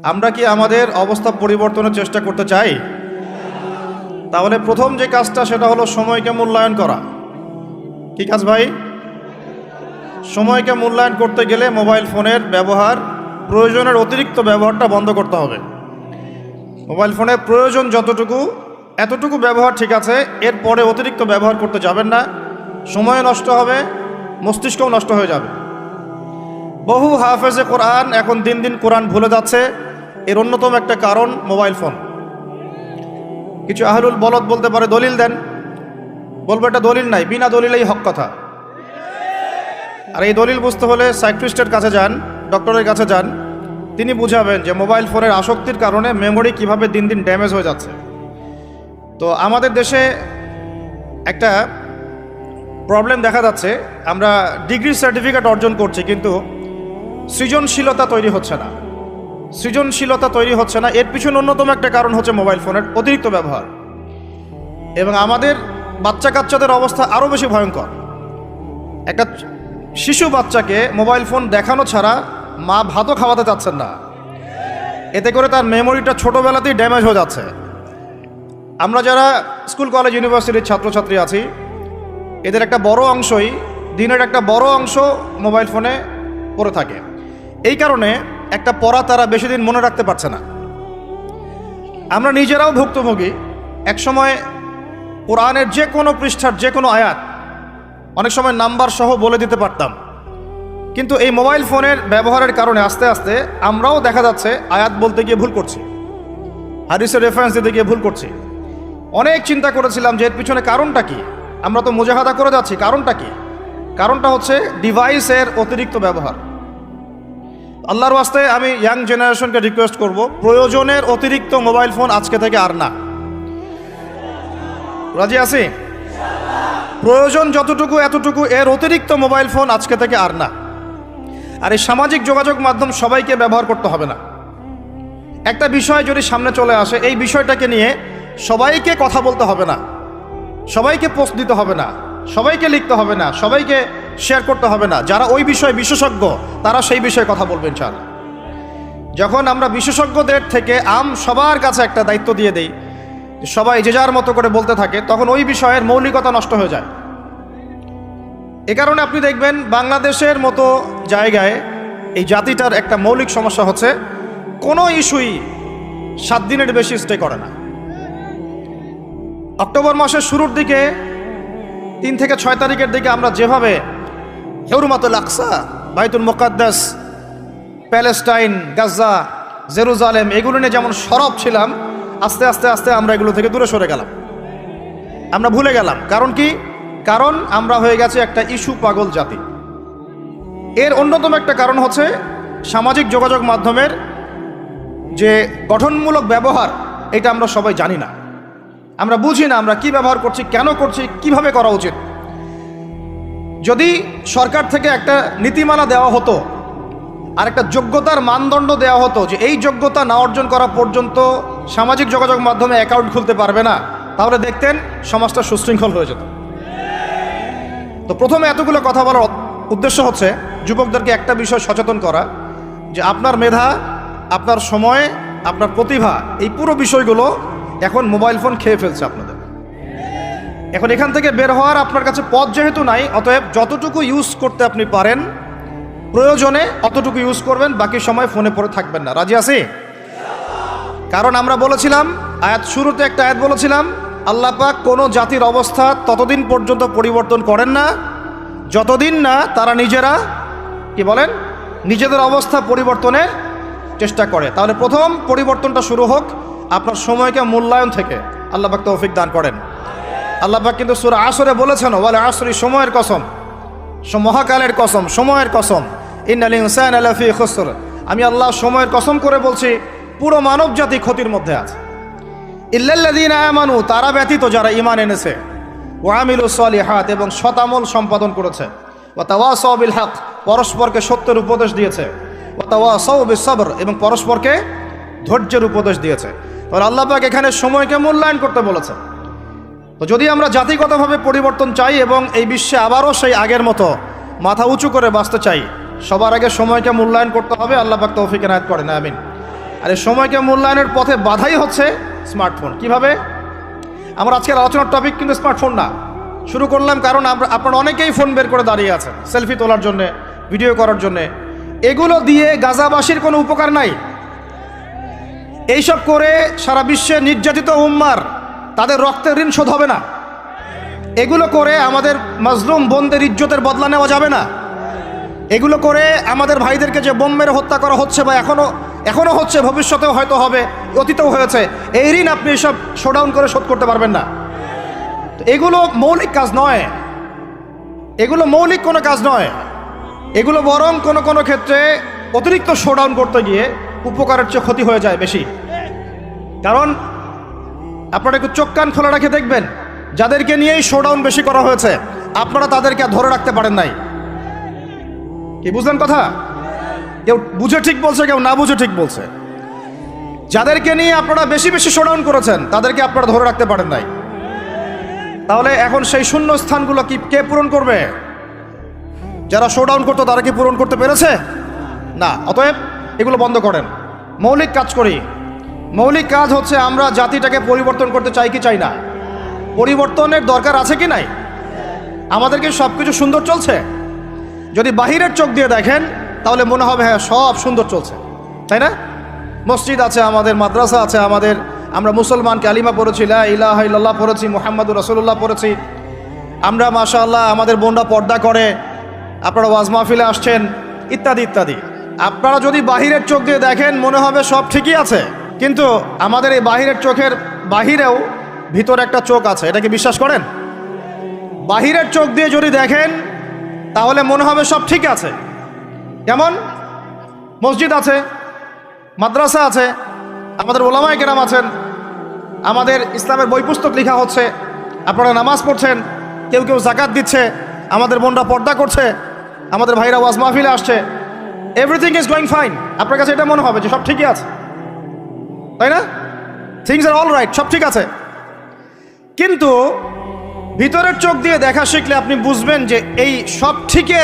আমরা কি আমাদের অবস্থা পরিবর্তনের চেষ্টা করতে চাই? তাহলে প্রথম যে কাজটা সেটা হলো সময়কে মূল্যায়ন করা। কি কাজ ভাই? সময়কে মূল্যায়ন করতে গেলে মোবাইল ফোনের ব্যবহার, প্রয়োজনের অতিরিক্ত ব্যবহারটা বন্ধ করতে হবে। মোবাইল ফোনের প্রয়োজন যতটুকু এতটুকু ব্যবহার ঠিক আছে, এরপরে অতিরিক্ত ব্যবহার করতে যাবেন না। সময় নষ্ট হবে, মস্তিষ্কও নষ্ট হয়ে যাবে। বহু হাফেজে কোরআন এখন দিন দিন কোরআন ভুলে যাচ্ছে। এর অন্যতম একটা কারণ মোবাইল ফোন। কিছু আহলুল বলদ বলতে পারে দলিল দেন, বলবো এটা দলিল নাই, বিনা দলিলেই হক কথা। আর এই দলিল বুঝতে হলে সাইকিয়াট্রিস্টের কাছে যান, ডক্টরের কাছে যান, তিনি বুঝাবেন যে মোবাইল ফোনের আসক্তির কারণে মেমোরি কিভাবে দিন দিন ড্যামেজ হয়ে যাচ্ছে। তো আমাদের দেশে একটা প্রবলেম দেখা যাচ্ছে, আমরা ডিগ্রি সার্টিফিকেট অর্জন করছি কিন্তু সৃজনশীলতা তৈরি হচ্ছে না। সৃজনশীলতা তৈরি হচ্ছে না, এর পিছনে অন্যতম একটা কারণ হচ্ছে মোবাইল ফোনের অতিরিক্ত ব্যবহার। এবং আমাদের বাচ্চা কাচ্চাদের অবস্থা আরও বেশি ভয়ঙ্কর। একটা শিশু বাচ্চাকে মোবাইল ফোন দেখানো ছাড়া মা ভাতও খাওয়াতে চাচ্ছেন না, এতে করে তার মেমোরিটা ছোটোবেলাতেই ড্যামেজ হয়ে যাচ্ছে। আমরা যারা স্কুল কলেজ ইউনিভার্সিটির ছাত্রছাত্রী আছি, এদের একটা বড় অংশই, দিনের একটা বড় অংশ মোবাইল ফোনে পড়ে থাকে। এই কারণে একটা পড়া তারা বেশি দিন মনে রাখতে পারছে না। আমরা নিজেরাও ভুক্তভোগী। একসময় কোরআনের যে কোনো পৃষ্ঠার যে কোনো আয়াত অনেক সময় নাম্বার সহ বলে দিতে পারতাম, কিন্তু এই মোবাইল ফোনের ব্যবহারের কারণে আস্তে আস্তে আমরাও দেখা যাচ্ছে আয়াত বলতে গিয়ে ভুল করছি, হাদিসের রেফারেন্স দিতে গিয়ে ভুল করছি। অনেক চিন্তা করেছিলাম যে এর পিছনে কারণটা কি। আমরা তো মুজাহাদা করে যাচ্ছি, কারণটা কি? কারণটা হচ্ছে ডিভাইসের অতিরিক্ত ব্যবহার। আল্লাহর ওয়াস্তে আমি ইয়াং জেনারেশনকে রিকোয়েস্ট করব, প্রয়োজনের অতিরিক্ত মোবাইল ফোন আজকে থেকে আর না। রাজি আছি? প্রয়োজন যতটুকু এতটুকু, এর অতিরিক্ত মোবাইল ফোন আজকে থেকে আর না। আর এই সামাজিক যোগাযোগ মাধ্যম সবাইকে ব্যবহার করতে হবে না। একটা বিষয় যদি সামনে চলে আসে, এই বিষয়টাকে নিয়ে সবাইকে কথা বলতে হবে না, সবাইকে পোস্ট দিতে হবে না, সবাইকে লিখতে হবে না, সবাইকে শেয়ার করতে হবে না। যারা ওই বিষয়ে বিশেষজ্ঞ তারা সেই বিষয়ে কথা বলবেন ইনশাআল্লাহ। যখন আমরা বিশেষজ্ঞদের থেকে সবার কাছে একটা দায়িত্ব দিয়ে দেই, সবাই যে যার মতো করে বলতে থাকে, তখন ওই বিষয়ের মৌলিকতা নষ্ট হয়ে যায়। এ কারণে আপনি দেখবেন বাংলাদেশের মতো জায়গায় এই জাতিটার একটা মৌলিক সমস্যা হচ্ছে, কোনো ইস্যুই 7 দিনের বেশি স্টে করে না। অক্টোবর মাসের শুরুর দিকে 3 থেকে 6 তারিখের দিকে আমরা যেভাবে হুরমাতুল আকসা, বাইতুল মুকাদ্দাস, প্যালেস্টাইন, গাজা, জেরুজালেম এগুলো নিয়ে যেমন সরব ছিলাম, আস্তে আস্তে আস্তে আমরা এগুলো থেকে দূরে সরে গেলাম, আমরা ভুলে গেলাম। কারণ কি? কারণ আমরা হয়ে গেছে একটা ইস্যু পাগল জাতি। এর অন্যতম একটা কারণ হচ্ছে সামাজিক যোগাযোগ মাধ্যমের যে গঠনমূলক ব্যবহার, এটা আমরা সবাই জানি না, আমরা বুঝি না আমরা কি ব্যবহার করছি, কেন করছি, কিভাবে করা উচিত। যদি সরকার থেকে একটা নীতিমালা দেওয়া হতো আর একটা যোগ্যতার মানদণ্ড দেওয়া হতো যে এই যোগ্যতা না অর্জন করা পর্যন্ত সামাজিক যোগাযোগ মাধ্যমে অ্যাকাউন্ট খুলতে পারবে না, তাহলে দেখতেন সমাজটা সুশৃঙ্খল হয়ে যেত। তো প্রথমে এতগুলো কথা বলার উদ্দেশ্য হচ্ছে যুবকদেরকে একটা বিষয় সচেতন করা, যে আপনার মেধা, আপনার সময়, আপনার প্রতিভা, এই পুরো বিষয়গুলো এখন মোবাইল ফোন খেয়ে ফেলছে আপনাদের। এখন এখান থেকে বের হওয়ার আপনার কাছে পথ যেহেতু নাই, অতএব যতটুকু ইউজ করতে আপনি পারেন প্রয়োজনে অতটুকু ইউজ করবেন, বাকি সময় ফোনে পড়ে থাকবেন না। রাজি আছি? কারণ আমরা বলেছিলাম, আয়াত শুরুতে একটা আয়াত বলেছিলাম, আল্লাহ পাক কোনো জাতির অবস্থা ততদিন পর্যন্ত পরিবর্তন করেন না যতদিন না তারা নিজেরা কি বলেন, নিজেদের অবস্থা পরিবর্তনের চেষ্টা করে। তাহলে প্রথম পরিবর্তনটা শুরু হোক আপনার সময়কে মূল্যায়ন থেকে। আল্লাহ পাক তৌফিক দান করেন। আল্লাহ পাক কিন্তু সূরা আসরে বলেছেন, ওয়াল আসরি, সময়ের কসম, মহাকালের কসম, সময়ের কসম, ইন্নাল ইনসানা লাফি খুসর, আমি আল্লাহ সময়ের কসম করে বলছি পুরো মানব জাতি ক্ষতির মধ্যে আছে। ইল্লাল্লাযীনা আমানু, তারা ব্যতীত যারা ঈমান এনেছে, ওয়া আমিলুস সলিহাত, এবং সৎ আমল সম্পাদন করেছে, ওয়া তাওয়াসাউ বিল হক, পরস্পরকে সত্যের উপদেশ দিয়েছে, ওয়া তাওয়াসাউ বিস সবর, এবং পরস্পরকে ধৈর্যের উপদেশ দিয়েছে। তাহলে আল্লাহ পাক এখানে সময়কে মূল্যায়ন করতে বলেছেন। তো যদি আমরা জাতিগতভাবে পরিবর্তন চাই এবং এই বিশ্বে আবারও সেই আগের মতো মাথা উঁচু করে বাঁচতে চাই, সবার আগে সময়কে মূল্যায়ন করতে হবে। আল্লাহ পাক তৌফিক এনায়েত করেন, আমিন। আর এই সময়কে মূল্যায়নের পথে বাধাই হচ্ছে স্মার্টফোন। কিভাবে? আমার আজকের আলোচনার টপিক কিন্তু স্মার্টফোন না। শুরু করলাম কারণ আপনারা অনেকেই ফোন বের করে দাঁড়িয়ে আছেন সেলফি তোলার জন্যে, ভিডিও করার জন্যে। এগুলো দিয়ে গাজাবাসীর কোনো উপকার নাই। এইসব করে সারা বিশ্বে নির্যাতিত উম্মার তাদের রক্তের ঋণ শোধ হবে না। এগুলো করে আমাদের মাজলুম বোনদের ইজ্জতের বদলা নেওয়া যাবে না। এগুলো করে আমাদের ভাইদেরকে যে বোম মেরে হত্যা করা হচ্ছে বা এখনো হচ্ছে, ভবিষ্যতেও হয়তো হবে, অতীতেও হয়েছে, এই ঋণ আপনি এসব শোডাউন করে শোধ করতে পারবেন না। এগুলো মৌলিক কাজ নয়, এগুলো মৌলিক কোনো কাজ নয়। এগুলো বরং কোনো কোনো ক্ষেত্রে অতিরিক্ত শোডাউন করতে গিয়ে উপকারের চেয়ে ক্ষতি হয়ে যায় বেশি। কারণ আপনারা একটু চোখ কান খোলা রেখে দেখবেন, যাদেরকে নিয়েই শোডাউন বেশি করা হয়েছে আপনারা তাদেরকে আর ধরে রাখতে পারেন নাই। কি বুঝলেন কথা? কেউ বুঝে ঠিক বলছে, কেউ না বুঝে ঠিক বলছে। যাদেরকে নিয়ে আপনারা বেশি বেশি শোডাউন করেছেন তাদেরকে আপনারা ধরে রাখতে পারেন নাই। তাহলে এখন সেই শূন্য স্থানগুলো কি কে পূরণ করবে? যারা শোডাউন করতো তারা কি পূরণ করতে পেরেছে? না। অতএব এগুলো বন্ধ করেন। মৌলিক কাজ করি। মৌলিক কাজ হচ্ছে আমরা জাতিটাকে পরিবর্তন করতে চাই কি চাই না? পরিবর্তনের দরকার আছে কি নাই? আমাদেরকে সব কিছু সুন্দর চলছে? যদি বাহিরের চোখ দিয়ে দেখেন তাহলে মনে হবে হ্যাঁ সব সুন্দর চলছে, তাই না? মসজিদ আছে আমাদের, মাদ্রাসা আছে আমাদের, আমরা মুসলমান কালিমা পড়েছি, লা ইলাহা ইল্লাল্লাহ পড়েছি, মুহাম্মাদুর রাসূলুল্লাহ পড়েছি, আমরা মাশাআল্লাহ আমাদের বোনরা পর্দা করে, আপনারা ওয়াজ মাহফিলে আসছেন, ইত্যাদি ইত্যাদি। আপনারা যদি বাহিরের চোখ দিয়ে দেখেন মনে হবে সব ঠিকই আছে, কিন্তু আমাদের এই বাহিরের চোখের বাহিরেও ভিতরে একটা চোখ আছে। এটাকে বিশ্বাস করেন? বাহিরের চোখ দিয়ে যদি দেখেন তাহলে মনে হবে সব ঠিক আছে। যেমন মসজিদ আছে, মাদ্রাসা আছে, আমাদের ওলামায়ে কেরাম আছেন, আমাদের ইসলামের বই পুস্তক লেখা হচ্ছে, আপনারা নামাজ পড়ছেন, কেউ কেউ যাকাত দিচ্ছে, আমাদের বোনরা পর্দা করছে, আমাদের ভাইরা ওয়াজ মাহফিলে আসছে, এভরিথিং ইজ গোয়িং ফাইন। আপনার কাছে এটা মনে হবে যে সব ঠিকই আছে, তাই না? থিংস আর অল রাইট, সব ঠিক আছে। কিন্তু ভিতরের চোখ দিয়ে দেখা শিখলে আপনি বুঝবেন যে এই সব ঠিকের